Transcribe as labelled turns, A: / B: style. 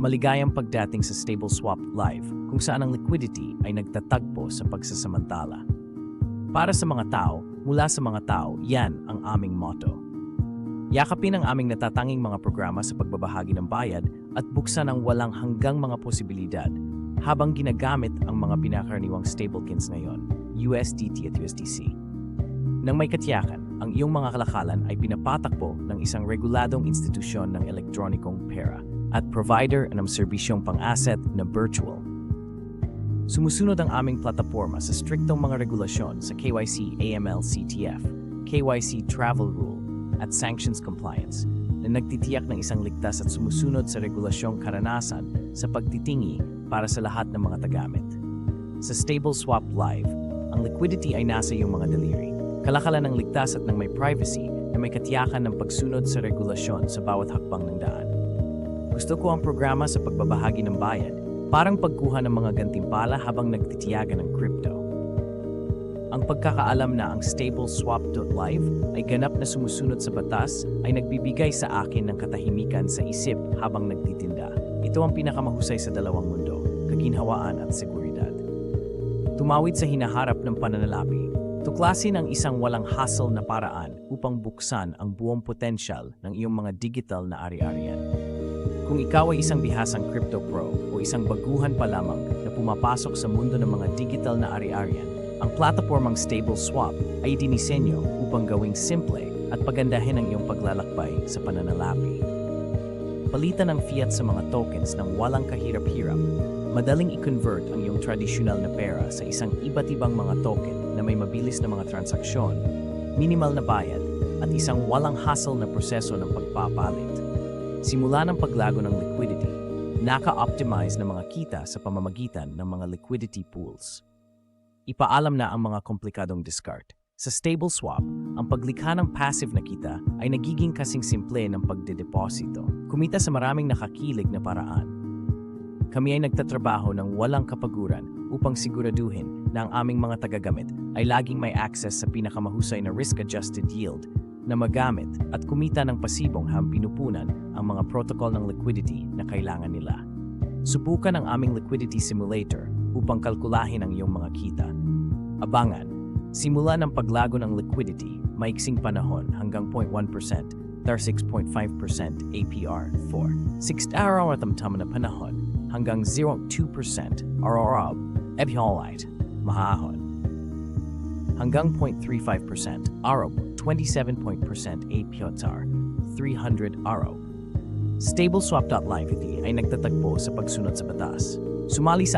A: Maligayang pagdating sa Stable Swap Live kung saan ang liquidity ay nagtatagpo sa pagsasamantala. Para sa mga tao, mula sa mga tao, yan ang aming motto. Yakapin ang aming natatanging mga programa sa pagbabahagi ng bayad at buksan ang walang hanggang mga posibilidad habang ginagamit ang mga pinakaraniwang stablecoins ngayon, USDT at USDC. Nang may katiyakan, ang iyong mga kalakalan ay pinapatakbo ng isang reguladong institusyon ng elektronikong pera at provider ng serbisyong pang-asset na virtual. Sumusunod ang aming plataforma sa striktong mga regulasyon sa KYC AML CTF, KYC Travel Rule at Sanctions Compliance na nagtitiyak ng isang ligtas at sumusunod sa regulasyong karanasan sa pagtitingi para sa lahat ng mga tagamit. Sa Stable Swap Live, ang liquidity ay nasa iyong mga daliri. Kalakalan ng ligtas at ng may privacy na may katiyakan ng pagsunod sa regulasyon sa bawat hakbang ng daan. Gusto ko ang programa sa pagbabahagi ng bayad, parang pagkuha ng mga gantimpala habang nagtitiyagan ng crypto. Ang pagkakaalam na ang StableSwap.live ay ganap na sumusunod sa batas ay nagbibigay sa akin ng katahimikan sa isip habang nagtitinda. Ito ang pinakamahusay sa dalawang mundo, kaginhawaan at seguridad. Tumawid sa hinaharap ng pananalapi, tuklasin ang isang walang hassle na paraan upang buksan ang buong potensyal ng iyong mga digital na ari-arian. Kung ikaw ay isang bihasang crypto pro o isang baguhan pa lamang na pumapasok sa mundo ng mga digital na ari-arian, ang platapormang StableSwap ay dinisenyo upang gawing simple at pagandahin ang iyong paglalakbay sa pananalapi. Palitan ang fiat sa mga tokens ng walang kahirap-hirap, madaling i-convert ang iyong tradisyonal na pera sa isang iba't ibang mga token na may mabilis na mga transaksyon, minimal na bayad, at isang walang hassle na proseso ng pagpapalit. Simula ng paglago ng liquidity, naka-optimize na mga kita sa pamamagitan ng mga liquidity pools. Ipaalam na ang mga komplikadong discard. Sa StableSwap, ang paglikha ng passive na kita ay nagiging kasing simple ng pagdedeposito. Kumita sa maraming nakakilig na paraan. Kami ay nagtatrabaho ng walang kapaguran upang siguraduhin na ang aming mga tagagamit ay laging may access sa pinakamahusay na risk-adjusted yield na magamit at kumita ng pasibong habang pinupunan ang mga protocol ng liquidity na kailangan nila. Subukan ang aming liquidity simulator upang kalkulahin ang iyong mga kita. Abangan, simula ng paglago ng liquidity, maiksing panahon hanggang 0.1%, 6.5% APR 4. 6 araw at na panahon hanggang 0.2% RRB, Ebiolite, Mahahon. Hanggang 0.35% AROB, 27% APOTAR, 300 AROB. StableSwap.live ay nagtatagpo sa pagsunod sa batas. Sumali sa